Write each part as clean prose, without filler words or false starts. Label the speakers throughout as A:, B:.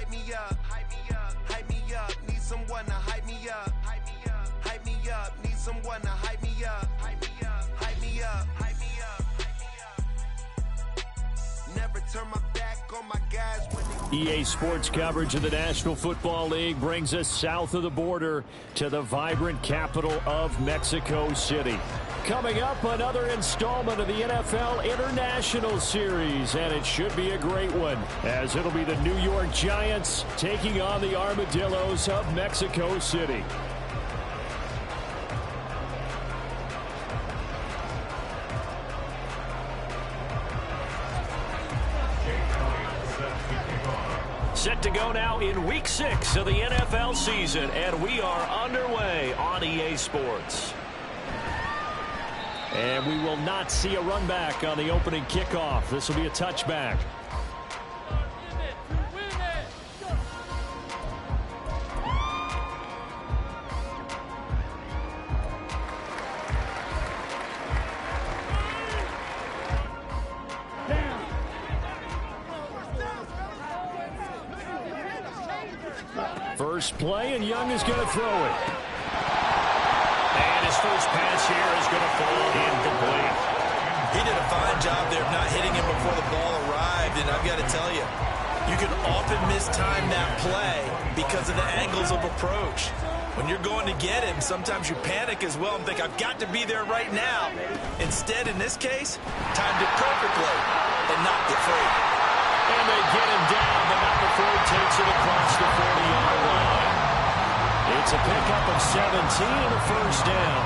A: hype me up, hype me up, hype me up. Need someone to hype me up, hype me up, hype me up. Need someone to hype me up, hype me up, hype me up, hype me up, hype me up. Never turn my back on my guys when
B: EA Sports coverage of the National Football League brings us south of the border to the vibrant capital of Mexico City. Coming up, another installment of the NFL International Series, and it should be a great one, as it'll be the New York Giants taking on the Armadillos of Mexico City. Set to go now in Week 6 of the NFL season, and we are underway on EA Sports. And we will not see a run back on the opening kickoff. This will be a touchback. First play, and Young is going to throw it. And his first pass here is going to fall incomplete.
C: He did a fine job there of not hitting him before the ball arrived, and I've got to tell you, you can often mistime that play because of the angles of approach. When you're going to get him, sometimes you panic as well and think, I've got to be there right now. Instead, in this case, timed it perfectly and knocked it free.
B: And they get him down, but not before he takes it across the 40-yard line. It's a pickup of 17 and a first down.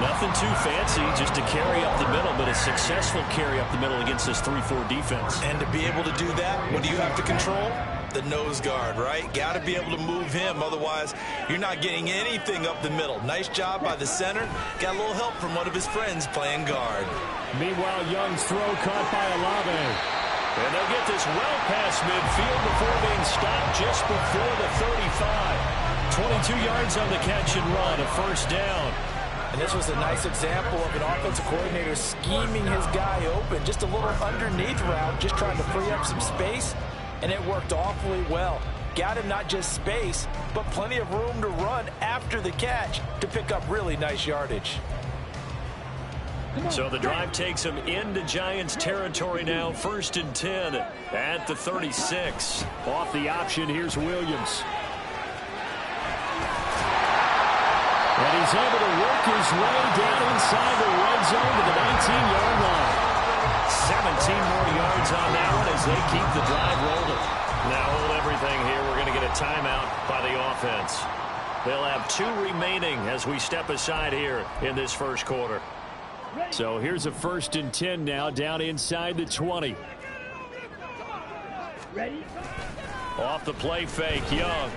B: Nothing too fancy, just to carry up the middle, but a successful carry up the middle against this 3-4 defense.
C: And to be able to do that, what do you have to control? The nose guard, right? Got to be able to move him, otherwise you're not getting anything up the middle. Nice job by the center. Got a little help from one of his friends playing guard.
B: Meanwhile, Young's throw caught by Olave. And they'll get this well past midfield before being stopped just before the 35. 22 yards on the catch and run, a first down.
D: And this was a nice example of an offensive coordinator scheming his guy open. Just a little underneath route, just trying to free up some space, and it worked awfully well. Got him not just space, but plenty of room to run after the catch to pick up really nice yardage.
B: So the drive takes him into Giants territory now. 1st and 10 at the 36. Off the option, here's Williams. And he's able to work his way down inside the red zone to the 19-yard line. 17 more yards on that one as they keep the drive rolling. Now hold everything here. We're going to get a timeout by the offense. They'll have 2 remaining as we step aside here in this first quarter. So here's a 1st and 10 now, down inside the 20.
E: Ready?
B: Off the play fake, Young.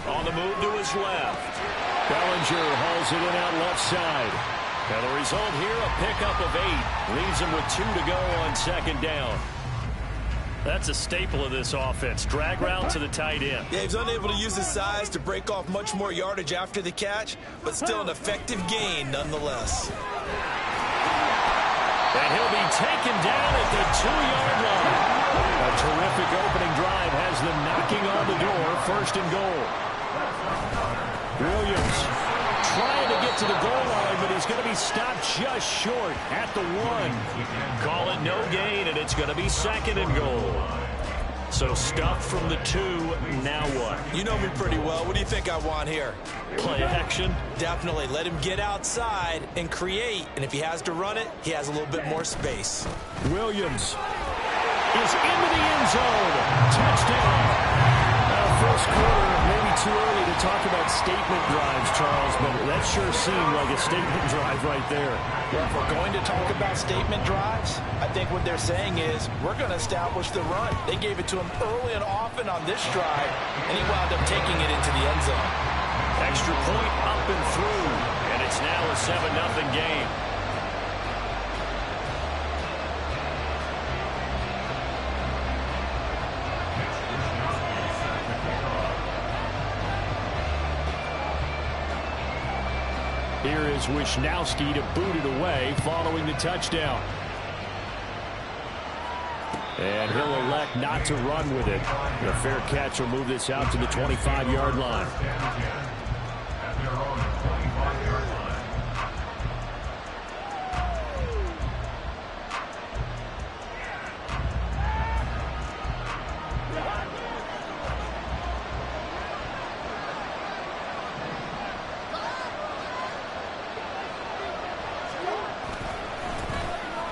B: On the move to his left. Bellinger hauls it in out left side. And the result here, a pickup of 8. Leaves him with 2 to go on 2nd down. That's a staple of this offense. Drag route to the tight end.
C: Yeah, he's unable to use his size to break off much more yardage after the catch, but still an effective gain nonetheless.
B: And he'll be taken down at the 2-yard line. A terrific opening drive has them knocking on the door. 1st and goal. Williams trying to get to the goal line, but he's going to be stopped just short at the 1. Call it no gain, and it's going to be 2nd and goal. So stuffed from the 2, now what?
C: You know me pretty well. What do you think I want here?
B: Play action?
C: Definitely. Let him get outside and create, and if he has to run it, he has a little bit more space.
B: Williams is into the end zone. Touchdown. First quarter, maybe too early to talk about statement drives, Charles, but that sure seemed like a statement drive right there.
D: Well, if we're going to talk about statement drives, I think what they're saying is we're going to establish the run. They gave it to him early and often on this drive, and he wound up taking it into the end zone.
B: Extra point up and through, and it's now a 7-0 game. Here is Wisnowski to boot it away following the touchdown. And he'll elect not to run with it. The fair catch will move this out to the 25-yard line.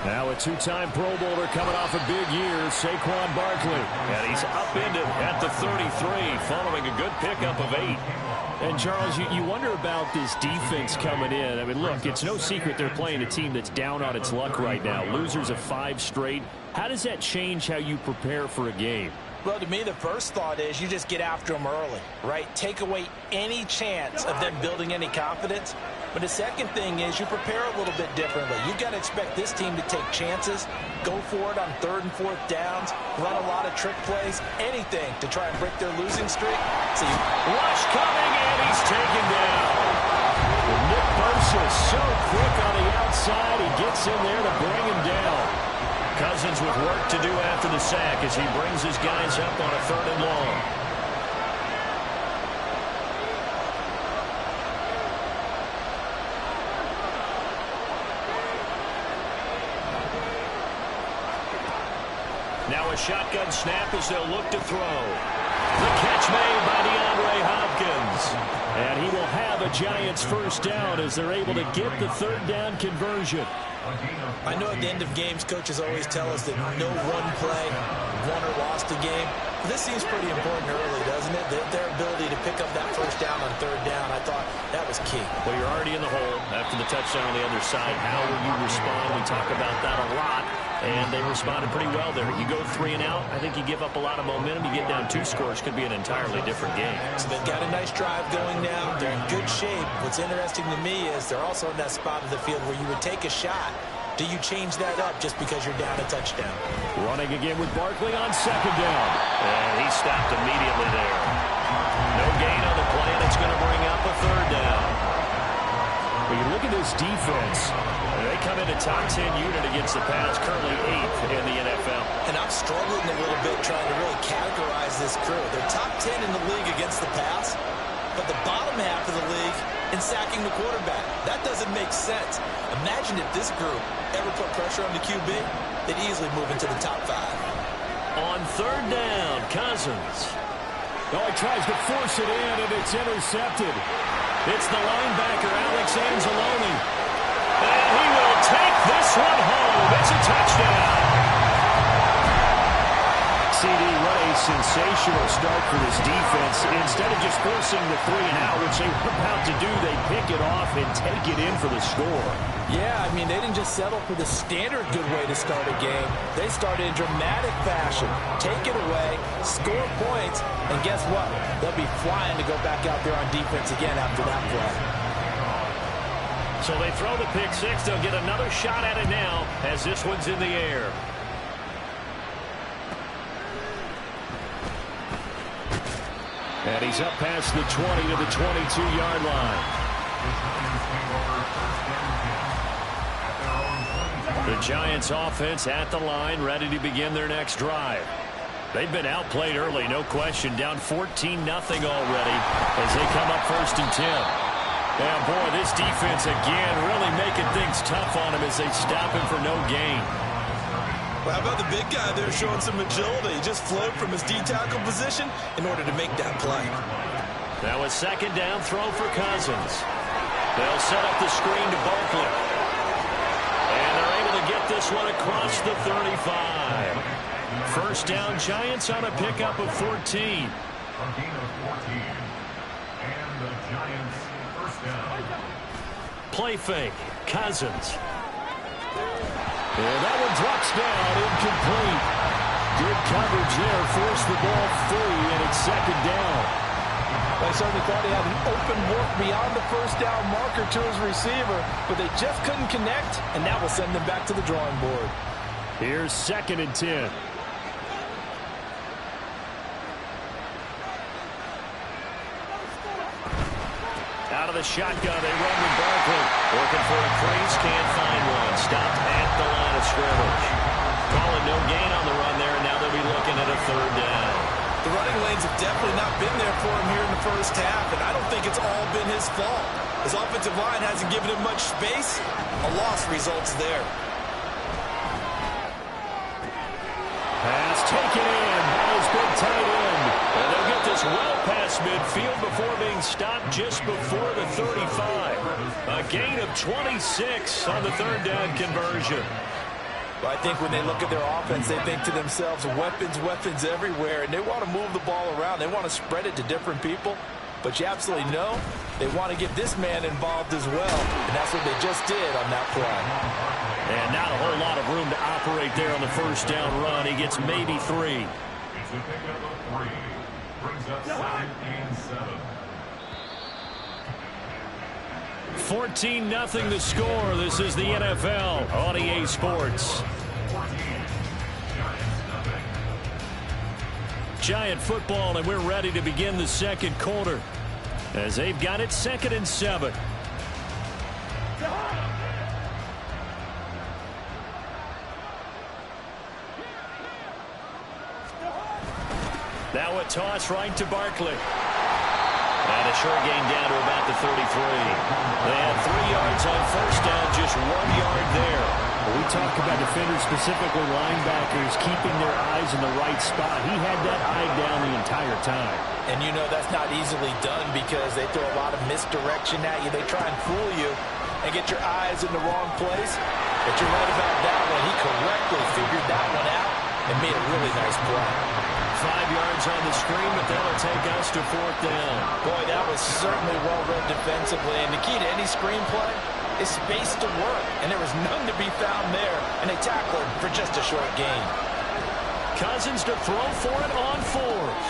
B: Now a two-time Pro Bowler coming off a big year, Saquon Barkley. And he's upended at the 33 following a good pickup of 8. And, Charles, you wonder about this defense coming in. I mean, look, it's no secret they're playing a team that's down on its luck right now. Losers of 5 straight. How does that change how you prepare for a game?
D: Well, to me, the first thought is you just get after them early, right? Take away any chance of them building any confidence. But the second thing is you prepare a little bit differently. You've got to expect this team to take chances, go for it on 3rd and 4th downs, run a lot of trick plays, anything to try and break their losing streak. See,
B: rush coming, and he's taken down. Nick Bosa so quick on the outside, he gets in there to bring him down. Cousins with work to do after the sack as he brings his guys up on a 3rd and long. Now a shotgun snap as they'll look to throw. The catch made by DeAndre Hopkins. And he will have a Giants first down as they're able to get the 3rd down conversion.
D: I know at the end of games, coaches always tell us that no one play won or lost a game. But this seems pretty important early, doesn't it? Their ability to pick up that first down on 3rd down, I thought that was key.
B: Well, you're already in the hole after the touchdown on the other side. How will you respond? We talk about that a lot. And they responded pretty well there. You go 3 and out, I think you give up a lot of momentum. You get down 2 scores, could be an entirely different game.
D: So they've got a nice drive going now. They're in good shape. What's interesting to me is they're also in that spot of the field where you would take a shot. Do you change that up just because you're down a touchdown?
B: Running again with Barkley on 2nd down. And he stopped immediately there. No gain on the play, and it's going to bring up a 3rd down. When you look at this defense, they come in a top 10 unit against the pass, currently 8th in the NFL.
D: And I'm struggling a little bit trying to really categorize this crew. They're top 10 in the league against the pass, but the bottom half of the league in sacking the quarterback. That doesn't make sense. Imagine if this group ever put pressure on the QB, they'd easily move into the top 5.
B: On 3rd down, Cousins. Oh, he tries to force it in, and it's intercepted. It's the linebacker, Alex Anzalone. And he will take this one home. It's a touchdown. CD, what a sensational start for this defense. Instead of just forcing the 3 and out, which they were about to do, they pick it off and take it in for the score.
D: Yeah, I mean, they didn't just settle for the standard good way to start a game. They started in dramatic fashion. Take it away, score points, and guess what? They'll be flying to go back out there on defense again after that play.
B: So they throw the pick 6. They'll get another shot at it now as this one's in the air. And he's up past the 20 to the 22-yard line. The Giants offense at the line, ready to begin their next drive. They've been outplayed early, no question. Down 14-0 already as they come up 1st and 10. Yeah, boy, this defense again really making things tough on him as they stop him for no gain.
C: Well, how about the big guy there showing some agility? He just flowed from his D-tackle position in order to make that play.
B: Now a 2nd down throw for Cousins. They'll set up the screen to Barkley. And they're able to get this one across the 35. 1st down, Giants on a pickup of 14.
E: A gain of 14. And the Giants first down.
B: Play fake. Cousins. And that one drops down, incomplete. Good coverage there, forced the ball free, and it's 2nd down.
D: I certainly thought he had an open look beyond the 1st down marker to his receiver, but they just couldn't connect, and that will send them back to the drawing board.
B: Here's 2nd and 10. Out of the shotgun, they run with Barkley. Working for a crease, can't find one. Stopped at the line of scrimmage. Calling no gain on the run there, and a third down.
C: The running lanes have definitely not been there for him here in the first half, and I don't think it's all been his fault. His offensive line hasn't given him much space. A loss results there.
B: Pass taken in by his big tight end. And they'll get this well past midfield before being stopped just before the 35. A gain of 26 on the third down conversion.
D: Well, I think when they look at their offense, they think to themselves, weapons, weapons everywhere, and they want to move the ball around. They want to spread it to different people. But you absolutely know they want to get this man involved as well, and that's what they just did on that play.
B: And not a whole lot of room to operate there on the first down run. He gets maybe 3.
E: It's a pickup of 3. Brings up 2nd and 7.
B: 14-0 the score. This is the NFL on EA Sports. Giant football, and we're ready to begin the second quarter as they've got it 2nd and 7. Now a toss right to Barkley. And a short gain down to about the 33. They had 3 yards on first down, just 1 yard there.
F: We talk about defenders, specifically linebackers, keeping their eyes in the right spot. He had that eye down the entire time.
D: And you know that's not easily done because they throw a lot of misdirection at you. They try and fool you and get your eyes in the wrong place. But you're right about that one. He correctly figured that one out and made a really nice play.
B: 5 yards on the screen, but that'll take us to 4th down.
D: Boy, that was certainly well read defensively. And the key to any screenplay is space to work. And there was none to be found there. And they tackled for just a short gain.
B: Cousins to throw for it on 4th.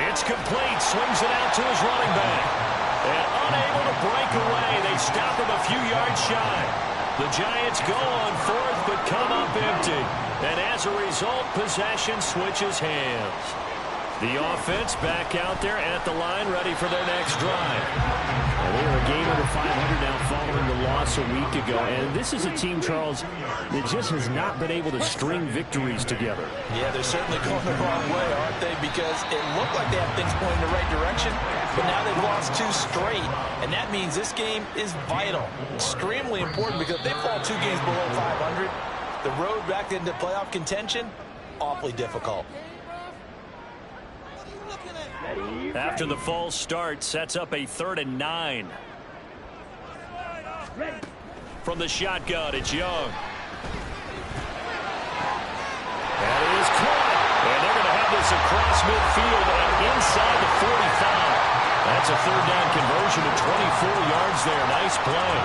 B: It's complete. Swings it out to his running back. And unable to break away. They stop him a few yards shy. The Giants go on 4th, but come up empty. And as a result, possession switches hands. The offense back out there at the line, ready for their next drive.
F: Well, they are a game under 500 now following the loss a week ago. And this is a team, Charles, that just has not been able to string victories together.
D: Yeah, they're certainly going the wrong way, aren't they? Because it looked like they have things going in the right direction, but now they've lost 2 straight. And that means this game is vital, extremely important, because if they fall 2 games below 500, the road back into playoff contention, awfully difficult.
B: After the false start, sets up a 3rd and 9. From the shotgun, it's Young. That is caught. And they're going to have this across midfield and inside the 45. That's a 3rd down conversion of 24 yards there. Nice play.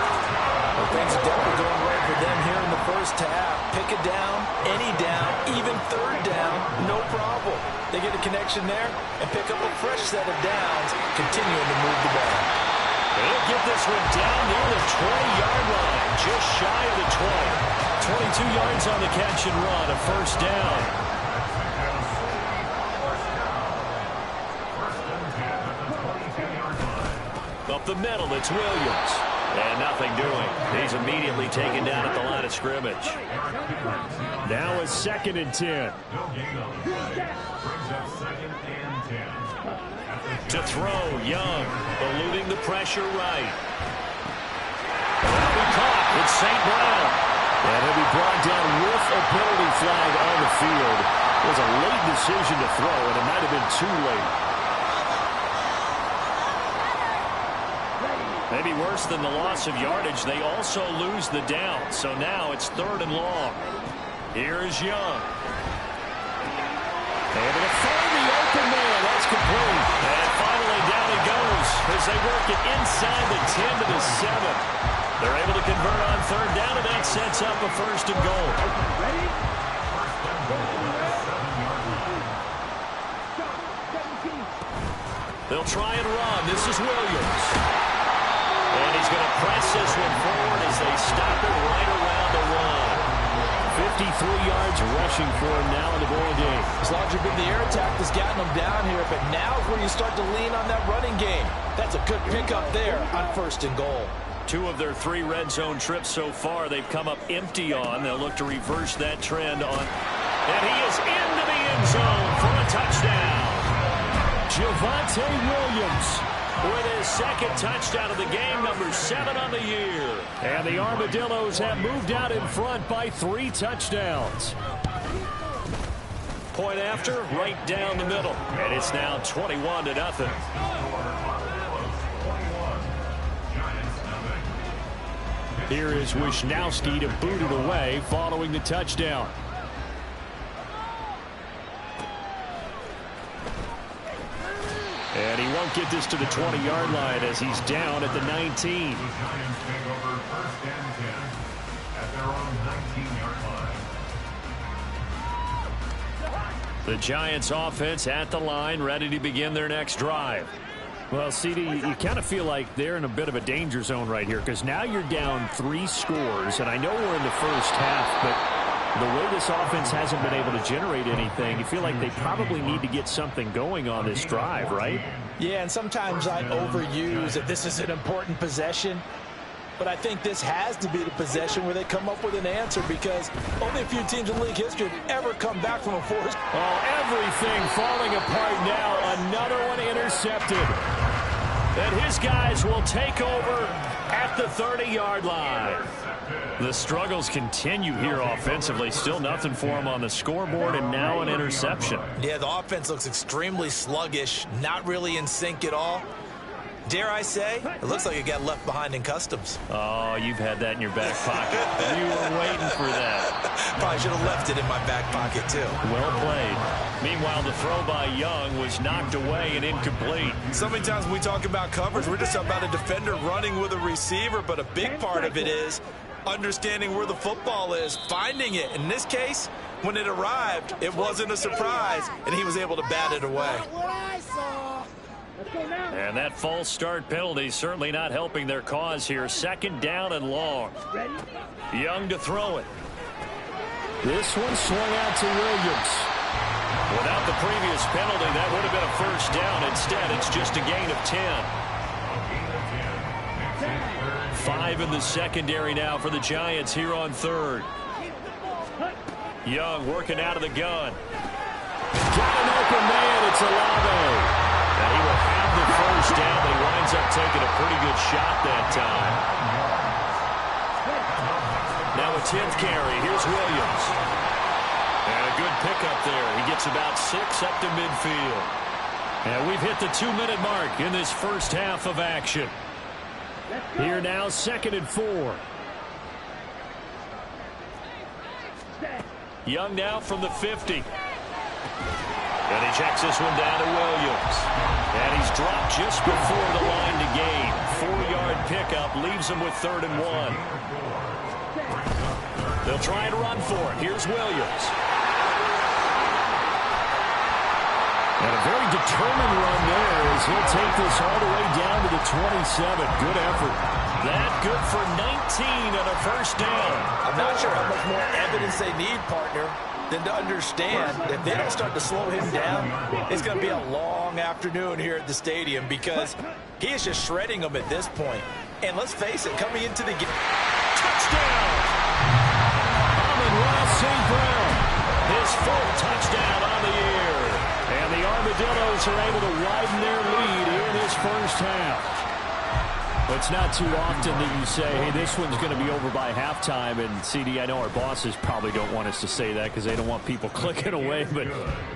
D: Well, things are definitely going right for them here in the first half. Pick a down, any down, even 3rd down, no problem. They get a connection there and pick up a fresh set of downs, continuing to move the ball.
B: They'll get this one down near the 20-yard line, just shy of the 20. 22 yards on the catch and run, a 1st down. Up the middle, it's Williams. And nothing doing. He's immediately taken down at the line of scrimmage.
F: Now a 2nd and 10.
B: To throw, Young, eluding the pressure right. That'll be caught. It's St. Brown.
F: And he'll be brought down with a penalty flag on the field. It was a late decision to throw, and it might have been too late.
B: Maybe worse than the loss of yardage, they also lose the down. So now it's 3rd and long. Here is Young. Able to find the open man. That's complete. And finally down he goes as they work it inside the 10 to the 7. They're able to convert on 3rd down, and that sets up a 1st and goal. They'll try and run. This is Williams. And he's going to press this one forward as they stop it right around the run.
F: 53 yards rushing for him now in the ball game.
D: It's largely been the air attack that's gotten them down here, but now is where you start to lean on that running game. That's a good pickup there on 1st and goal.
B: 2 of their 3 red zone trips so far they've come up empty on. They'll look to reverse that trend on. And he is into the end zone for a a touchdown. Javonte Williams with his second touchdown of the game, number 7 on the year. And the Armadillos have moved out in front by 3 touchdowns. Point after, right down the middle. And it's now 21-0. Here is Wisnowski to boot it away following the touchdown. And he won't get this to the 20-yard line as he's down at the 19.
E: The Giants take over 1st and 10 at their own 19-yard line.
B: The Giants offense at the line, ready to begin their next drive.
F: Well, CD, you kind of feel like they're in a bit of a danger zone right here because now you're down 3 scores, and I know we're in the first half, but the way this offense hasn't been able to generate anything, you feel like they probably need to get something going on this drive, right?
D: Yeah, and sometimes I overuse that this is an important possession, but I think this has to be the possession where they come up with an answer because only a few teams in league history have ever come back from a forced.
B: Oh, everything falling apart now. Another one intercepted. And his guys will take over at the 30-yard line. The struggles continue here offensively. Still nothing for him on the scoreboard, and now an interception.
C: Yeah, the offense looks extremely sluggish, not really in sync at all. Dare I say, it looks like it got left behind in customs.
B: Oh, you've had that in your back pocket. You were waiting for that.
C: Probably should have left it in my back pocket, too.
B: Well played. Meanwhile, the throw by Young was knocked away and incomplete.
C: So many times when we talk about coverage, we're just about a defender running with a receiver, but a big part of it is understanding where the football is, finding it. In this case, when it arrived, it wasn't a surprise, and he was able to bat it away.
B: And that false start penalty certainly not helping their cause here. 2nd down and long. Young to throw it.
F: This one swung out to Williams.
B: Without the previous penalty, that would have been a 1st down. Instead, it's just a gain of 10. 5 in the secondary now for the Giants here on 3rd. Young working out of the gun. Got an open man. It's Olave. And he will have the 1st down, but he winds up taking a pretty good shot that time. Now a 10th carry. Here's Williams. And a good pickup there. He gets about 6 up to midfield. And we've hit the 2-minute mark in this first half of action.
F: Here now, 2nd and 4.
B: Young now from the 50. And he checks this one down to Williams. And he's dropped just before the line to gain. 4-yard pickup leaves him with 3rd and 1. They'll try and run for it. Here's Williams. And a very determined run there as he'll take this all the way down to the 27. Good effort. That good for 19 and a 1st down.
D: I'm not sure how much more evidence they need, partner, than to understand if they don't start to slow him down, it's going to be a long afternoon here at the stadium because he is just shredding them at this point. And let's face it, coming into the game.
B: Touchdown! Amon-Ra St. Brown, his 4th touchdown on the year. And the Armadillos are able to widen their lead here in this first half.
F: It's not too often that you say, hey, this one's going to be over by halftime. And, CD, I know our bosses probably don't want us to say that because they don't want people clicking away. But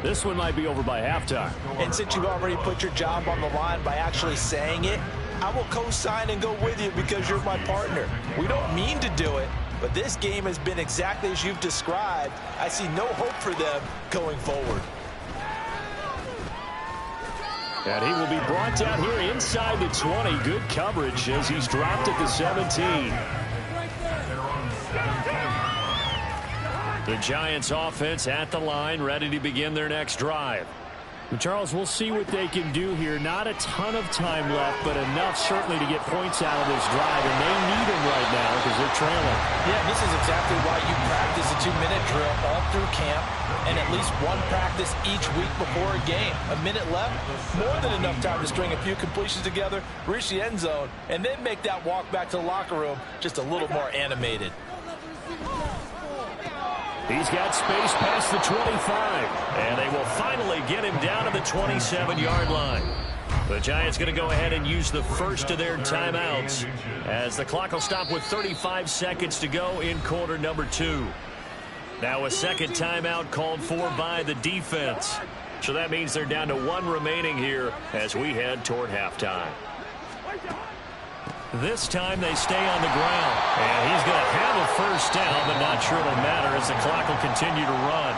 F: this one might be over by halftime.
D: And since you've already put your job on the line by actually saying it, I will co-sign and go with you because you're my partner. We don't mean to do it, but this game has been exactly as you've described. I see no hope for them going forward.
F: And he will be brought down here inside the 20. Good coverage as he's dropped at the 17.
B: The Giants offense at the line, ready to begin their next drive.
F: But Charles, we'll see what they can do here. Not a ton of time left, but enough certainly to get points out of this drive. And they need them right now because they're trailing.
D: Yeah, this is exactly why you practice a 2-minute drill all through camp and at least one practice each week before a game. A minute left, more than enough time to string a few completions together, reach the end zone, and then make that walk back to the locker room just a little more animated.
F: He's got space past the 25.
B: And they will finally get him down to the 27-yard line. The Giants going to go ahead and use the first of their timeouts as the clock will stop with 35 seconds to go in quarter number 2. Now a second timeout called for by the defense. So that means they're down to 1 remaining here as we head toward halftime. This time they stay on the ground. And he's going to have a first down, but not sure it'll matter as the clock will continue to run.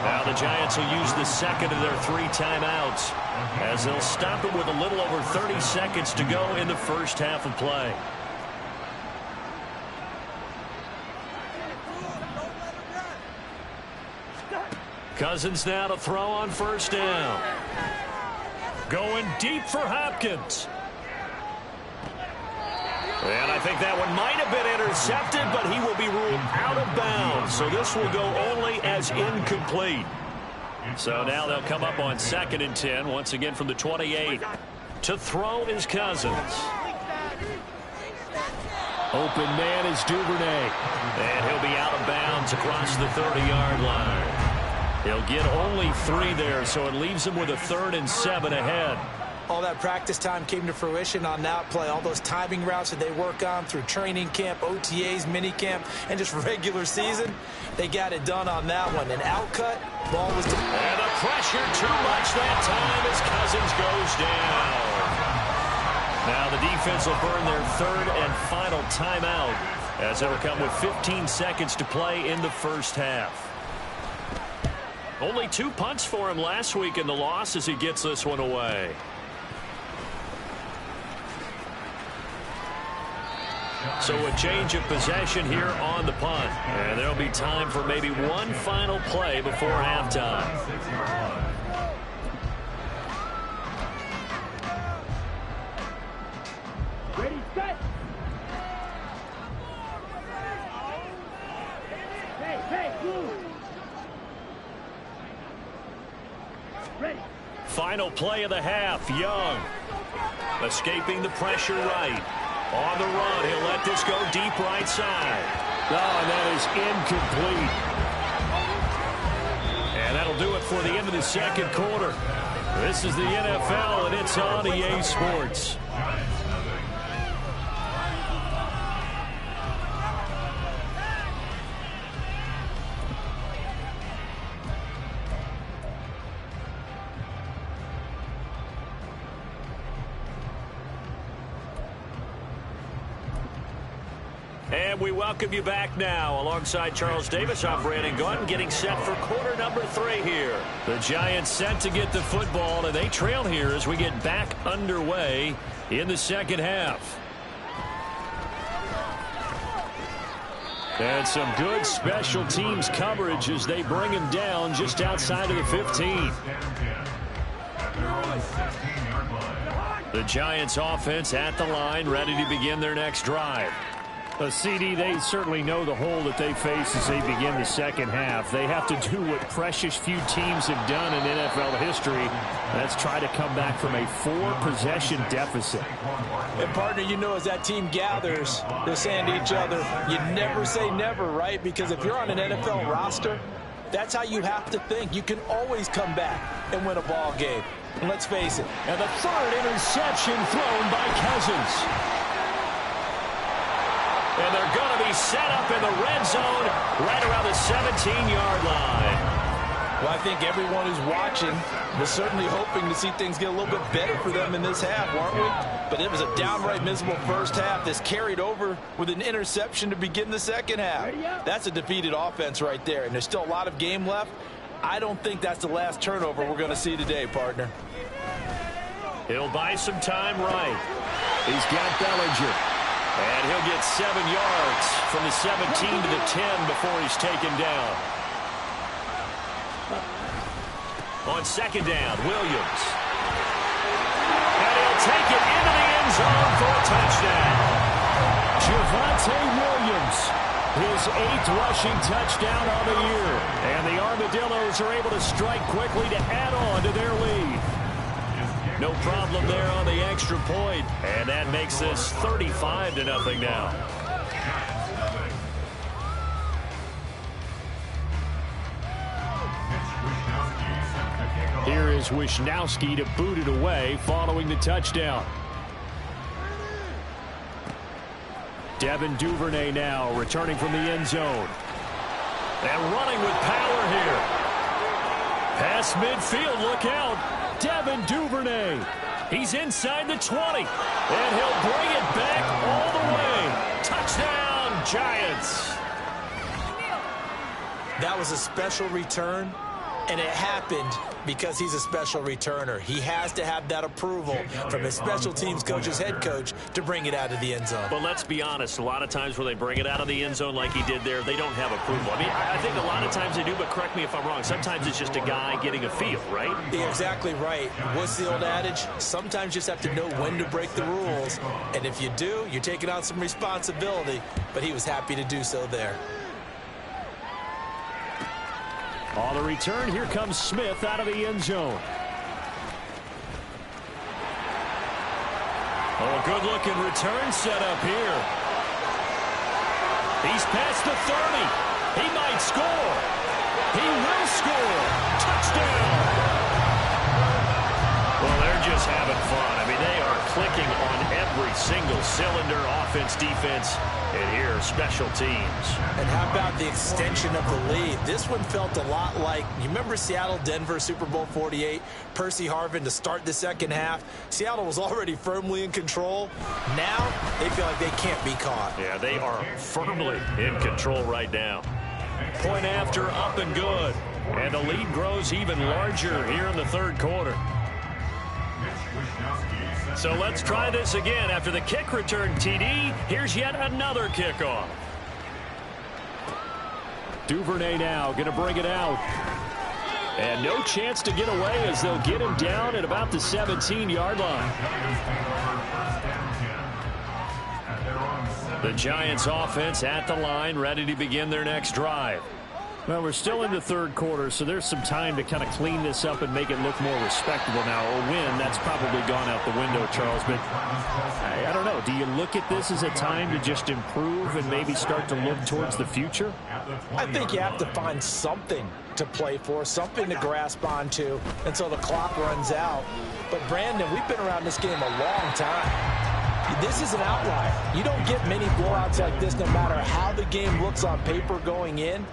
B: Now the Giants will use the second of their 3 timeouts as they'll stop it with a little over 30 seconds to go in the first half of play. Cousins now to throw on first down. Going deep for Hopkins. And I think that one might have been intercepted, but he will be ruled out of bounds. So this will go only as incomplete. So now they'll come up on 2nd and 10, once again from the 28. To throw is Cousins.
F: Open man is Duvernay.
B: And he'll be out of bounds across the 30-yard line. He'll get only 3 there, so it leaves him with a 3rd and 7 ahead.
D: All that practice time came to fruition on that play. All those timing routes that they work on through training camp, OTAs, mini camp, and just regular season, they got it done on that one. An outcut, ball was...
B: And the pressure too much that time as Cousins goes down. Now the defense will burn their 3rd and final timeout as it'll come with 15 seconds to play in the first half. Only 2 punts for him last week in the loss as he gets this one away. So a change of possession here on the punt. And there'll be time for maybe one final play before halftime.
G: Ready, set. Hey, move. Ready.
B: Final play of the half. Young escaping the pressure right. On the run, he'll let this go deep right side.
F: Oh, and that is incomplete.
B: And that'll do it for the end of the second quarter. This is the NFL, and it's on EA Sports. And we welcome you back now. Alongside Charles Davis, I'm Brandon Gaudin, getting set for quarter number 3 here. The Giants set to get the football, and they trail here as we get back underway in the second half. And some good special teams coverage as they bring him down just outside of the 15. The Giants offense at the line, ready to begin their next drive.
F: CD, they certainly know the hole that they face as they begin the second half. They have to do what precious few teams have done in NFL history. That's try to come back from a 4-possession deficit.
D: And, partner, you know, as that team gathers, they're saying to each other, you never say never, right? Because if you're on an NFL roster, that's how you have to think. You can always come back and win a ball game. And let's face it.
B: And the 3rd interception thrown by Cousins. And they're going to be set up in the red zone right around the 17-yard line.
D: Well, I think everyone who's watching was certainly hoping to see things get a little bit better for them in this half, aren't we? But it was a downright miserable first half that's carried over with an interception to begin the second half. That's a defeated offense right there, and there's still a lot of game left. I don't think that's the last turnover we're going to see today, partner.
B: He'll buy some time right. He's got Bellinger. And he'll get 7 yards from the 17 to the 10 before he's taken down. On second down, Williams. And he'll take it into the end zone for a touchdown.
F: Javonte Williams, his 8th rushing touchdown on the year. And the Armadillos are able to strike quickly to add on to their lead. No problem there on the extra point, and that makes this 35-0 now. allows Wisnowski to boot it away following the touchdown. Devin Duvernay now returning from the end zone. And running with power here. Past midfield, look out. Devin Duvernay. He's inside the 20. And he'll bring it back all the way. Touchdown, Giants.
D: That was a special return, and it happened because he's a special returner. He has to have that approval from his special teams coach's head coach to bring it out of the end zone.
F: But let's be honest, a lot of times when they bring it out of the end zone like he did there, they don't have approval. I mean, I think a lot of times they do, but correct me if I'm wrong. Sometimes it's just a guy getting a feel, right?
D: You're exactly right. What's the old adage? Sometimes you just have to know when to break the rules. And if you do, you're taking on some responsibility. But he was happy to do so there.
F: On the return, here comes Smith out of the end zone. Oh, good-looking return set up here. He's past the 30. He might score. He will score. Touchdown. Well, they're just having fun. I mean, they are clicking on every single cylinder, offense, defense, and here, special teams.
D: And how about the extension of the lead? This one felt a lot like, you remember Seattle-Denver Super Bowl 48? Percy Harvin to start the second half. Seattle was already firmly in control. Now, they feel like they can't be caught.
F: Yeah, they are firmly in control right now. Point after, up and good. And the lead grows even larger here in the third quarter. So let's try this again. After the kick return TD, here's yet another kickoff. Duvernay now going to bring it out. And no chance to get away as they'll get him down at about the 17-yard line. The Giants offense at the line, ready to begin their next drive. Well, we're still in the third quarter, so there's some time to kind of clean this up and make it look more respectable now. A win, that's probably gone out the window, Charles. But I don't know. Do you look at this as a time to just improve and maybe start to look towards the future?
D: I think you have to find something to play for, something to grasp onto until the clock runs out. But, Brandon, we've been around this game a long time. This is an outlier. You don't get many blowouts like this no matter how the game looks on paper going in.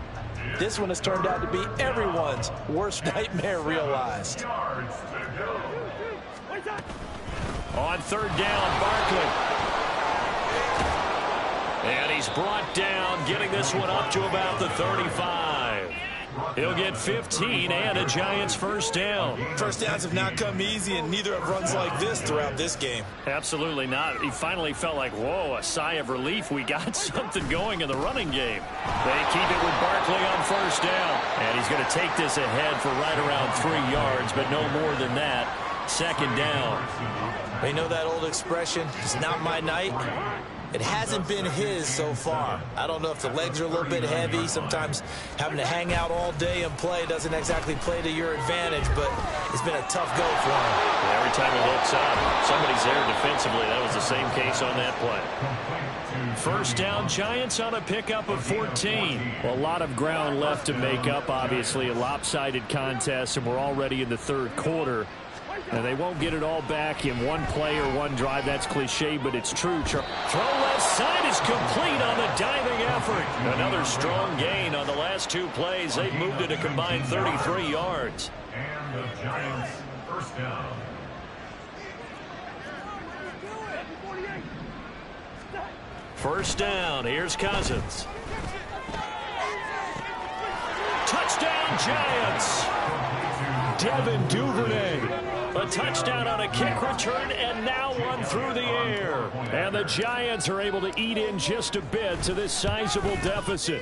D: This one has turned out to be everyone's worst nightmare realized.
F: On third down, Barkley. And he's brought down, getting this one up to about the 35. He'll get 15 and a Giants first down.
C: First downs have not come easy, and neither have runs like this throughout this game.
F: Absolutely not. He finally felt like, whoa, a sigh of relief. We got something going in the running game. They keep it with Barkley on first down. And he's going to take this ahead for right around 3 yards, but no more than that. Second down.
D: They know that old expression, it's not my night. It hasn't been his so far. I don't know if the legs are a little bit heavy. Sometimes having to hang out all day and play doesn't exactly play to your advantage, but it's been a tough go for him.
F: And every time he looks up, somebody's there defensively. That was the same case on that play. First down, Giants on a pickup of 14. Well, a lot of ground left to make up, obviously. A lopsided contest, and we're already in the third quarter. And they won't get it all back in one play or one drive. That's cliche, but it's true. Throw left side is complete on the diving effort. Another strong gain on the last two plays. They've moved it a combined 33 yards.
E: And the Giants first down.
F: First down. Here's Cousins. Touchdown, Giants. Devin Duvernay. A touchdown on a kick return, and now one through the air. And the Giants are able to eat in just a bit to this sizable deficit.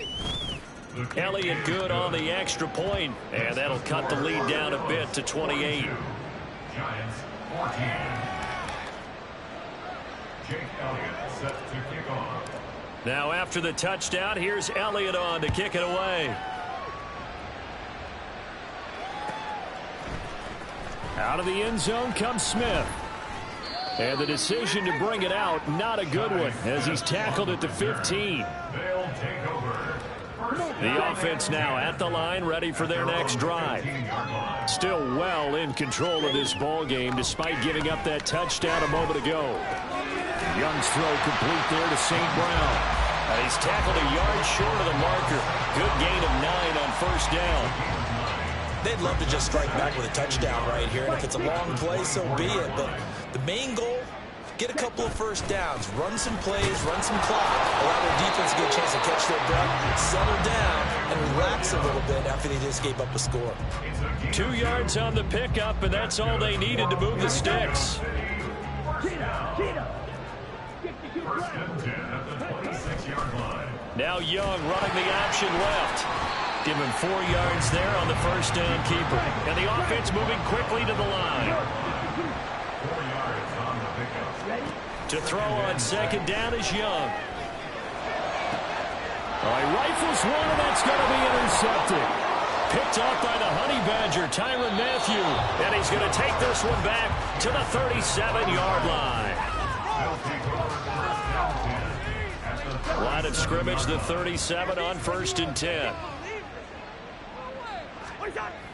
F: Elliott good on the extra point, and that'll cut the lead down a bit to 28.
E: Giants 14. Jake Elliott set to kick off.
F: Now after the touchdown, here's Elliott on to kick it away. Out of the end zone comes Smith. And the decision to bring it out, not a good one, as he's tackled at the 15.
E: They'll take over.
F: The offense now at the line, ready for their next drive. Still well in control of this ball game, despite giving up that touchdown a moment ago. Young's throw complete there to St. Brown. And he's tackled a yard short of the marker. Good gain of 9 on first down.
D: They'd love to just strike back with a touchdown right here, and if it's a long play, so be it. But the main goal, get a couple of first downs, run some plays, run some clock, allow their defense to get a chance to catch their breath, settle down, and relax a little bit after they just gave up a score.
F: 2 yards on the pickup, and that's all they needed to move the sticks.
E: First and 10 at the 26-yard line.
F: Now Young running the option left. Give him 4 yards there on the first down keeper. And the offense moving quickly to the line.
E: 4 yards on the pickup.
F: To throw on second down is Young. All right, rifles one, and that's going to be intercepted. Picked off by the Honey Badger, Tyrann Mathieu. And he's going to take this one back to the 37-yard line. Line of scrimmage, the 37 on first and 10.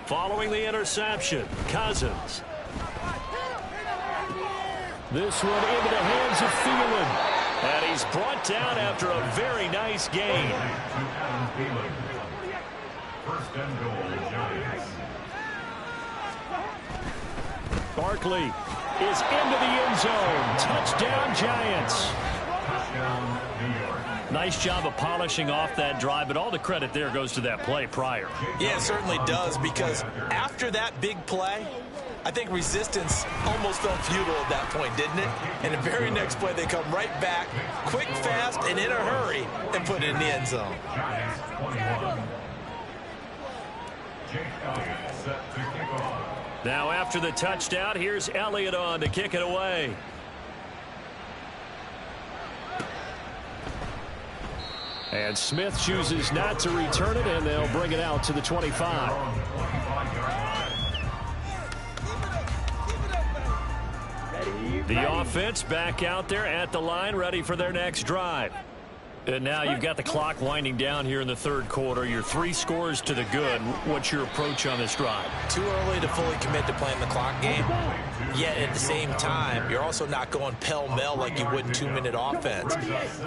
F: Following the interception, Cousins. This one into the hands of Thielen. And he's brought down after a very nice gain.
E: First and goal, Giants.
F: Barkley is into the end zone. Touchdown, Giants.
E: Touchdown, New York.
F: Nice job of polishing off that drive, but all the credit there goes to that play prior.
D: Yeah, it certainly does, because after that big play, I think resistance almost felt futile at that point, didn't it? And the very next play, they come right back, quick, fast, and in a hurry, and put it in the end zone.
E: Giants 21. Jake Elliott set to kick off.
F: Now after the touchdown, here's Elliott on to kick it away. And Smith chooses not to return it, and they'll bring it out to the 25. The offense back out there at the line, ready for their next drive. And now you've got the clock winding down here in the third quarter. You're 3 scores to the good. What's your approach on this drive?
D: Too early to fully commit to playing the clock game. Yet at the same time, you're also not going pell-mell like you would in 2-minute offense.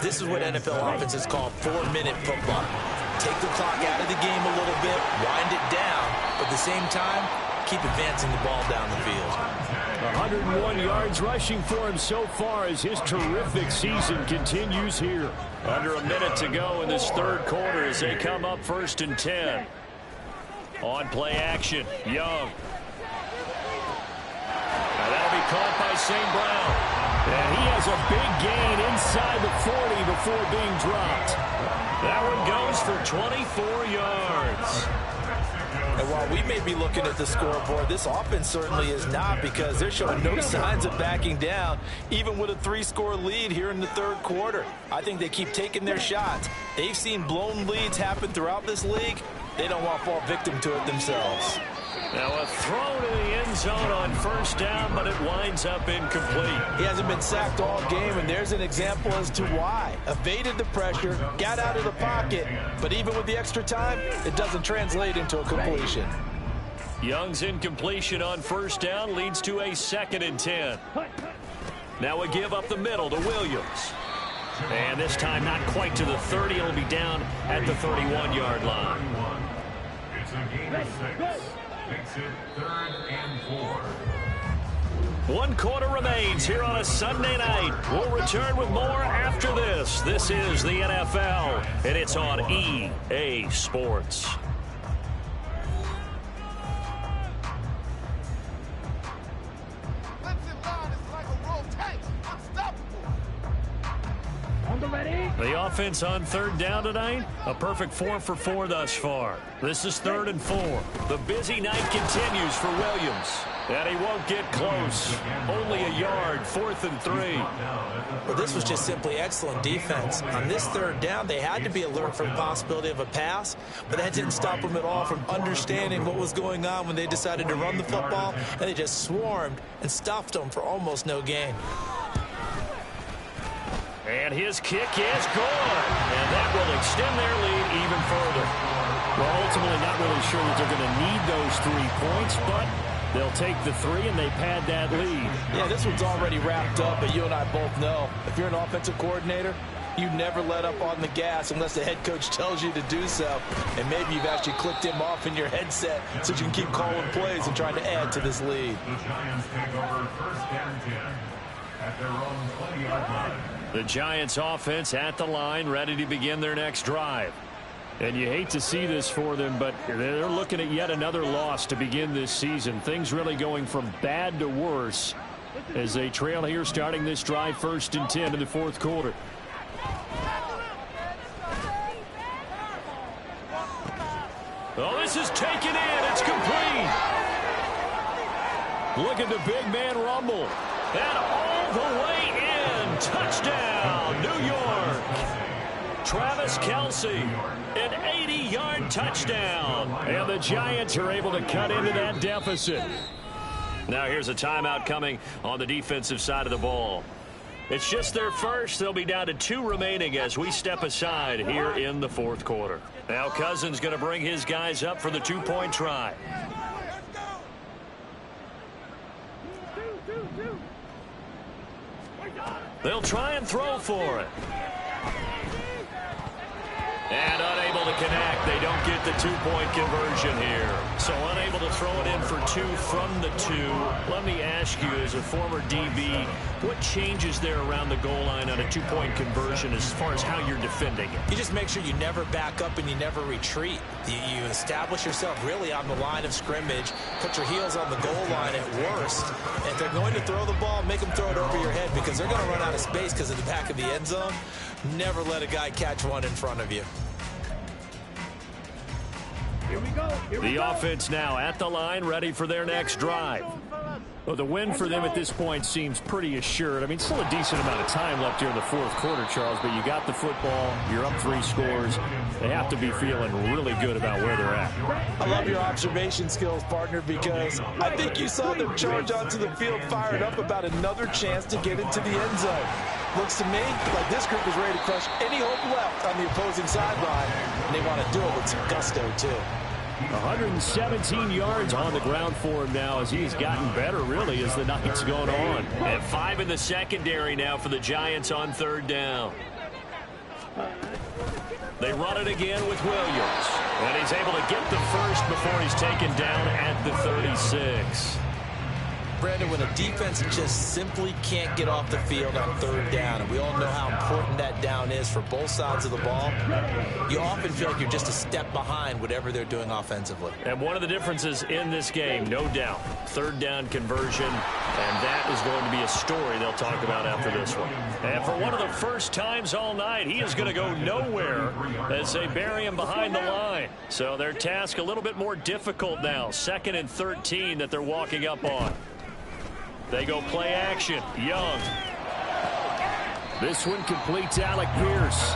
D: This is what NFL offenses call 4-minute football. Take the clock out of the game a little bit, wind it down, but at the same time, keep advancing the ball down the field.
F: 101 yards rushing for him so far as his terrific season continues here. Under a minute to go in this third quarter as they come up first and 10. On play action, Young. Now that'll be caught by St. Brown. And he has a big gain inside the 40 before being dropped. That one goes for 24 yards.
D: And while we may be looking at the scoreboard, this offense certainly is not, because they're showing no signs of backing down, even with a 3-score lead here in the third quarter. I think they keep taking their shots. They've seen blown leads happen throughout this league. They don't want to fall victim to it themselves.
F: Now a throw to the end zone on first down, but it winds up incomplete.
D: He hasn't been sacked all game, and there's an example as to why. Evaded the pressure, got out of the pocket, but even with the extra time, it doesn't translate into a completion.
F: Young's incompletion on first down leads to a 2nd and 10. Now a give up the middle to Williams. And this time not quite to the 30. It'll be down at the 31-yard line.
E: It's a gain of 6. Makes it 3rd and 4.
F: 1 quarter remains here on a Sunday night. We'll return with more after this. This is the NFL, and it's on EA Sports. The offense on third down tonight, a perfect 4 for 4 thus far. This is 3rd and 4. The busy night continues for Williams. And he won't get close. Only a yard, 4th and 3.
D: Well, this was just simply excellent defense. On this third down, they had to be alert for the possibility of a pass, but that didn't stop them at all from understanding what was going on when they decided to run the football, and they just swarmed and stuffed them for almost no gain.
F: And his kick is good. And that will extend their lead even further. Well, ultimately not really sure that they're going to need those 3 points, but they'll take the 3 and they pad that lead.
D: Yeah, this one's already wrapped up, but you and I both know if you're an offensive coordinator, you never let up on the gas unless the head coach tells you to do so. And maybe you've actually clicked him off in your headset so you can keep calling plays and trying to add to this lead.
E: The Giants take over first and 10 at their own 20-yard line.
F: The Giants offense at the line, ready to begin their next drive. And you hate to see this for them, but they're looking at yet another loss to begin this season. Things really going from bad to worse as they trail here starting this drive 1st and 10 in the 4th quarter. Oh, this is taken in. It's complete. Look at the big man rumble. And all the way in. Touchdown, New York. Travis Kelce, an 80-yard touchdown. And the Giants are able to cut into that deficit. Now here's a timeout coming on the defensive side of the ball. It's just their first. They'll be down to 2 remaining as we step aside here in the 4th quarter. Now Cousins going to bring his guys up for the 2-point try. They'll try and throw for it. And unable to connect. They don't get the 2-point conversion here. So unable to throw it in for 2 from the 2. Let me ask you, as a former DB, what changes there around the goal line on a 2-point conversion as far as how you're defending it?
D: You just make sure you never back up and you never retreat. You establish yourself really on the line of scrimmage, put your heels on the goal line at worst. And if they're going to throw the ball, make them throw it over your head because they're going to run out of space because of the back of the end zone. Never let a guy catch one in front of you.
G: Here we go.
F: The offense now at the line, ready for their next drive. Well, the win for them at this point seems pretty assured. I mean, still a decent amount of time left here in the 4th quarter, Charles, but you got the football, you're up 3 scores. They have to be feeling really good about where they're at.
D: I love your observation skills, partner, because I think you saw them charge onto the field fired up about another chance to get into the end zone. Looks to me like this group is ready to crush any hope left on the opposing sideline, and they want to do it with some gusto, too.
F: 117 yards on the ground for him now as he's gotten better, really, as the night's gone on. And 5 in the secondary now for the Giants on 3rd down. They run it again with Williams. And he's able to get the first before he's taken down at the 36.
D: Brandon, when a defense just simply can't get off the field on 3rd down, and we all know how important that down is for both sides of the ball, you often feel like you're just a step behind whatever they're doing offensively.
F: And one of the differences in this game, no doubt, 3rd down conversion, and that is going to be a story they'll talk about after this one. And for one of the first times all night, he is going to go nowhere as they bury him behind the line. So their task a little bit more difficult now, 2nd and 13 that they're walking up on. They go play action. Young. This one completes Alec Pierce.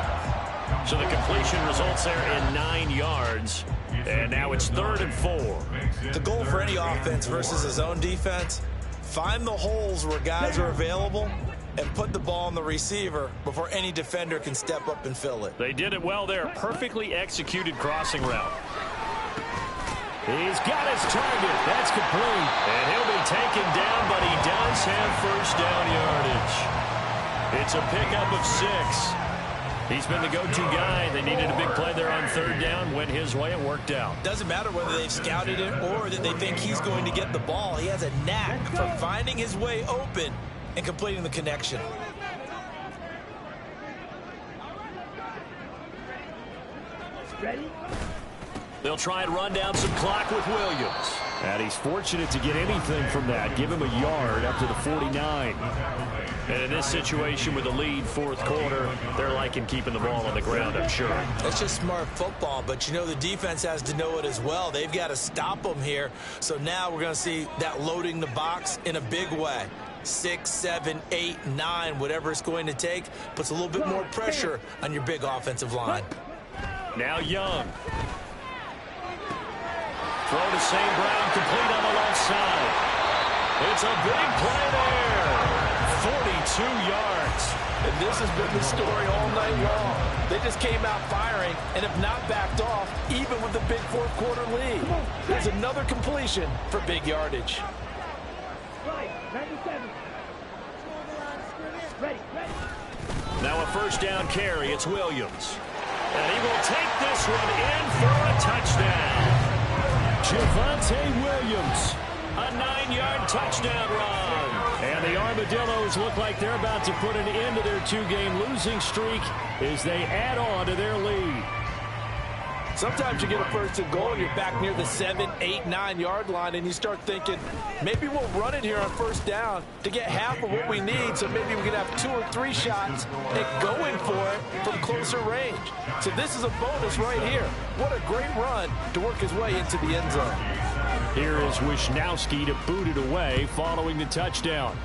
F: So the completion results there in 9 yards. And now it's 3rd and 4.
D: The goal for any offense versus his own defense, find the holes where guys are available and put the ball on the receiver before any defender can step up and fill it.
F: They did it well there. Perfectly executed crossing route. He's got his target. That's complete. And he'll be taken down, but he does have 1st down yardage. It's a pickup of 6. He's been the go-to guy. They needed a big play there on 3rd down. Went his way. It worked out.
D: Doesn't matter whether they've scouted it or that they think he's going to get the ball. He has a knack for finding his way open and completing the connection.
G: Ready?
F: They'll try and run down some clock with Williams. And he's fortunate to get anything from that. Give him a yard up to the 49. And in this situation with the lead 4th quarter, they're liking keeping the ball on the ground, I'm sure.
D: That's just smart football, but you know the defense has to know it as well. They've got to stop them here. So now we're going to see that loading the box in a big way. 6, 7, 8, 9, whatever it's going to take, puts a little bit more pressure on your big offensive line.
F: Now Young. Throw to St. Brown, complete on the left side. It's a big play there. 42 yards.
D: And this has been the story all night long. They just came out firing and have not backed off, even with the big fourth-quarter lead. There's another completion for big yardage.
G: Right, 97. Ready.
F: Now a first down carry. It's Williams. And he will take this one in for a touchdown. Javonte Williams, a 9-yard touchdown run. And the Armadillos look like they're about to put an end to their 2-game losing streak as they add on to their lead.
D: Sometimes you get a first and goal, you're back near the 7, 8, 9-yard line, and you start thinking, maybe we'll run it here on first down to get half of what we need, so maybe we can have 2 or 3 shots at going for it from closer range. So this is a bonus right here. What a great run to work his way into the end zone.
F: Here is Wisnowski to boot it away following the touchdown.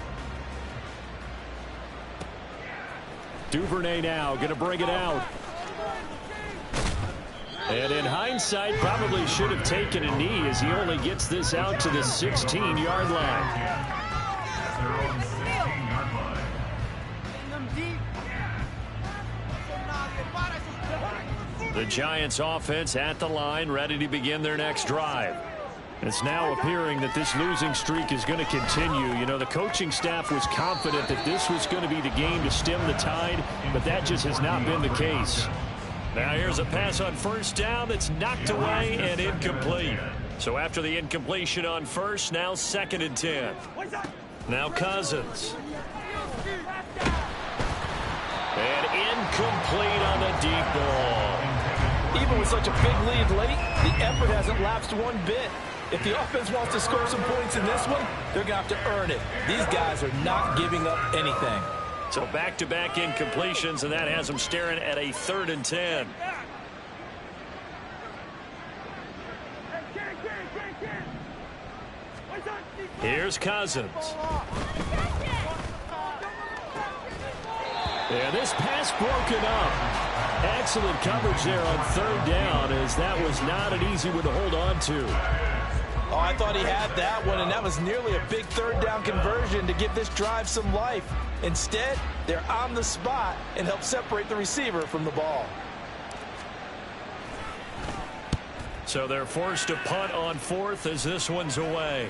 F: Duvernay now going to bring it out. And in hindsight, probably should have taken a knee as he only gets this out to the 16-yard line. The Giants offense at the line, ready to begin their next drive. It's now appearing that this losing streak is going to continue. You know, the coaching staff was confident that this was going to be the game to stem the tide, but that just has not been the case. Now here's a pass on first down that's knocked away and incomplete. So after the incompletion on first, now 2nd and 10. Now Cousins. And incomplete on the deep ball.
D: Even with such a big lead late, the effort hasn't lapsed one bit. If the offense wants to score some points in this one, they're going to have to earn it. These guys are not giving up anything.
F: So back-to-back incompletions, and that has them staring at a 3rd and 10. Here's Cousins. And this pass broken up. Excellent coverage there on 3rd down, as that was not an easy one to hold on to.
D: Oh, I thought he had that one, and that was nearly a big 3rd down conversion to give this drive some life. Instead, they're on the spot and help separate the receiver from the ball.
F: So they're forced to punt on 4th as this one's away.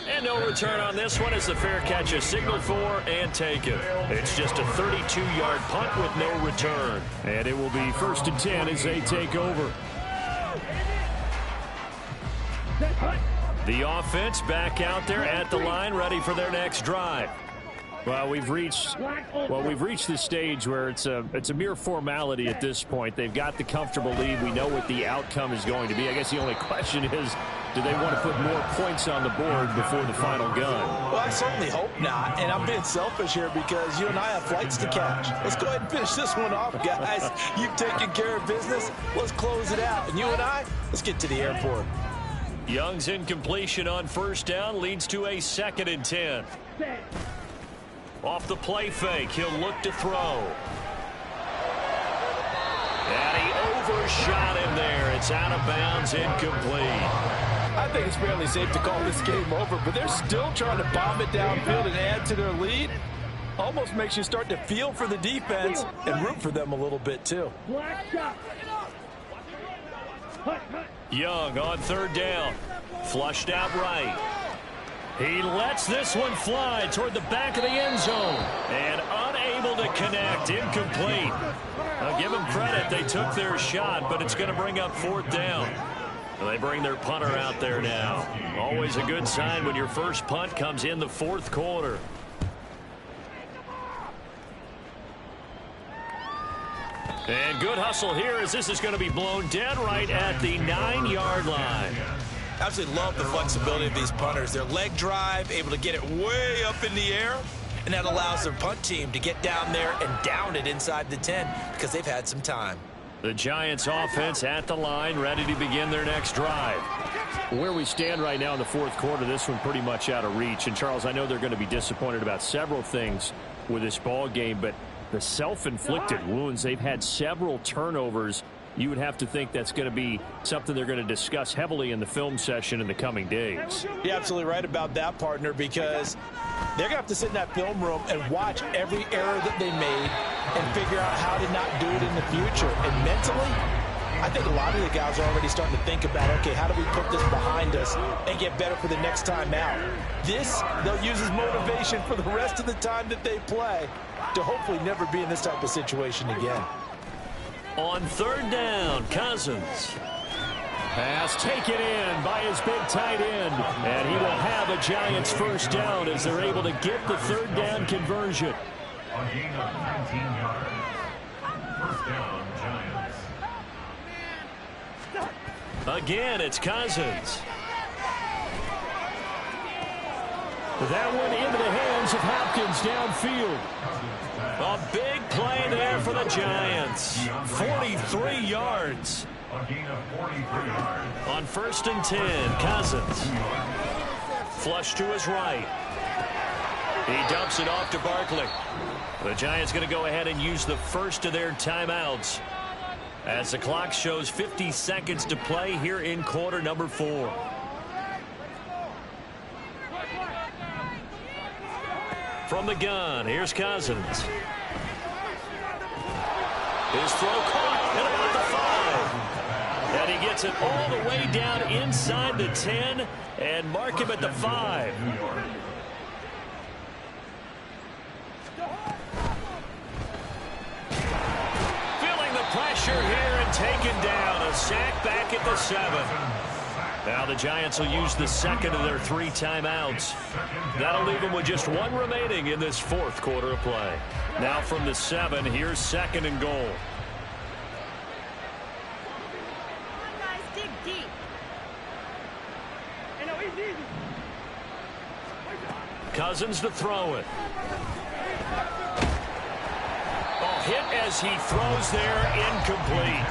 F: And no return on this one as the fair catch is signaled for and taken. It's just a 32-yard punt with no return. And it will be 1st and 10 as they take over. The offense back out there at the line, ready for their next drive. Well, we've reached the stage where it's a mere formality at this point. They've got the comfortable lead. We know what the outcome is going to be. I guess the only question is, do they want to put more points on the board before the final gun?
D: Well, I certainly hope not. And I'm being selfish here because you and I have flights to catch. Let's go ahead and finish this one off, guys. You've taken care of business. Let's close it out. And you and I, let's get to the airport.
F: Young's incompletion on 1st down leads to a 2nd and 10. Off the play fake, he'll look to throw. And he overshot him there. It's out of bounds, incomplete.
D: I think it's fairly safe to call this game over, but they're still trying to bomb it downfield and add to their lead. Almost makes you start to feel for the defense and root for them a little bit, too.
F: Young on 3rd down. Flushed out right. He lets this one fly toward the back of the end zone. And unable to connect. Incomplete. I'll give them credit. They took their shot, but it's going to bring up 4th down. They bring their punter out there now. Always a good sign when your first punt comes in the 4th quarter. And good hustle here as this is going to be blown dead right at the 9-yard line.
C: Absolutely love the flexibility of these punters. Their leg drive, able to get it way up in the air, and that allows their punt team to get down there and down it inside the 10 because they've had some time.
F: The Giants offense at the line, ready to begin their next drive. Where we stand right now in the 4th quarter, this one pretty much out of reach. And, Charles, I know they're going to be disappointed about several things with this ball game, but the self-inflicted wounds, they've had several turnovers you would have to think that's going to be something they're going to discuss heavily in the film session in the coming days.
D: You're absolutely right about that, partner, because they're going to have to sit in that film room and watch every error that they made and figure out how to not do it in the future. And mentally, I think a lot of the guys are already starting to think about, okay, how do we put this behind us and get better for the next time out? This, they'll use as motivation for the rest of the time that they play to hopefully never be in this type of situation again.
F: On third down, Cousins. Pass taken in by his big tight end. And he will have a Giants first down as they're able to get the third down conversion.
E: A gain of 19 yards. First down, Giants.
F: Again, it's Cousins. That one into the hands of Hopkins downfield. A big play there for the Giants. 43 yards.
E: A gain of 43 yards.
F: On 1st and 10, Cousins. Flush to his right. He dumps it off to Barkley. The Giants going to go ahead and use the first of their timeouts as the clock shows 50 seconds to play here in quarter number 4. From the gun, here's Cousins. His throw caught at about the 5. And he gets it all the way down inside the 10 and mark him at the 5. Feeling the pressure here and taken down. A sack back at the 7. Now the Giants will use the second of their 3 timeouts. That'll leave them with just 1 remaining in this 4th quarter of play. Now from the 7, here's 2nd and goal.
G: Guys, dig deep.
F: Cousins to throw it. Hit as he throws there, incomplete.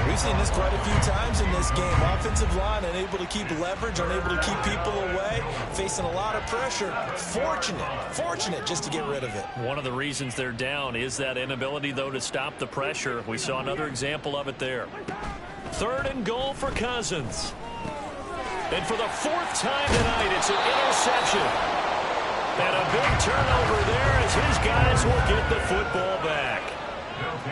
D: We've seen this quite a few times in this game. Offensive line unable to keep leverage, unable to keep people away, facing a lot of pressure. Fortunate just to get rid of it.
F: One of the reasons they're down is that inability, though, to stop the pressure. We saw another example of it there. 3rd and goal for Cousins. And for the 4th time tonight, it's an interception. And a big turnover there as his guys will get the football back.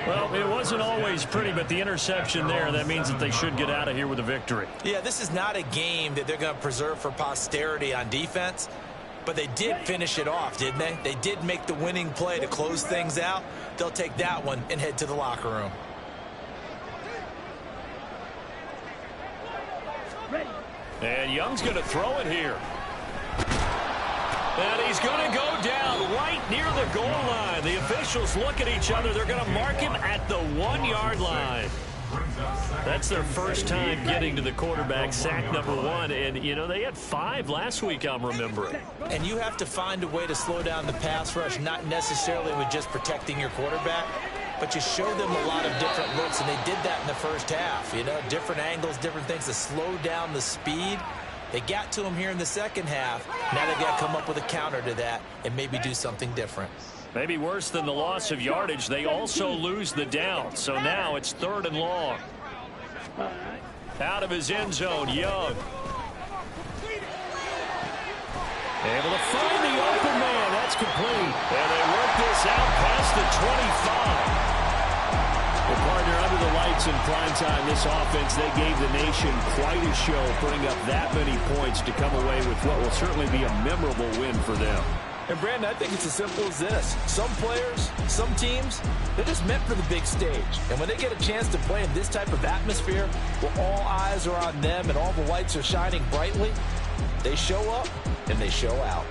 F: Well, it wasn't always pretty, but the interception there, that means that they should get out of here with a victory.
D: Yeah, this is not a game that they're going to preserve for posterity on defense, but they did finish it off, didn't they? They did make the winning play to close things out. They'll take that one and head to the locker room.
F: And Young's going to throw it here. And he's going to go down right near the goal line. The officials look at each other. They're going to mark him at the 1-yard line. That's their first time getting to the quarterback, sack number 1. And, you know, they had 5 last week, I'm remembering.
D: And you have to find a way to slow down the pass rush, not necessarily with just protecting your quarterback, but you show them a lot of different looks, and they did that in the first half. You know, different angles, different things to slow down the speed. They got to him here in the second half. Now they've got to come up with a counter to that and maybe do something different.
F: Maybe worse than the loss of yardage, they also lose the down. So now it's 3rd and long. Out of his end zone, Young. Able to find the open man. That's complete. And they work this out past the 25. Well, partner, under the lights in prime time, this offense, they gave the nation quite a show, putting up that many points to come away with what will certainly be a memorable win for them.
D: And, Brandon, I think it's as simple as this. Some players, some teams, they're just meant for the big stage. And when they get a chance to play in this type of atmosphere where all eyes are on them and all the lights are shining brightly, they show up and they show out.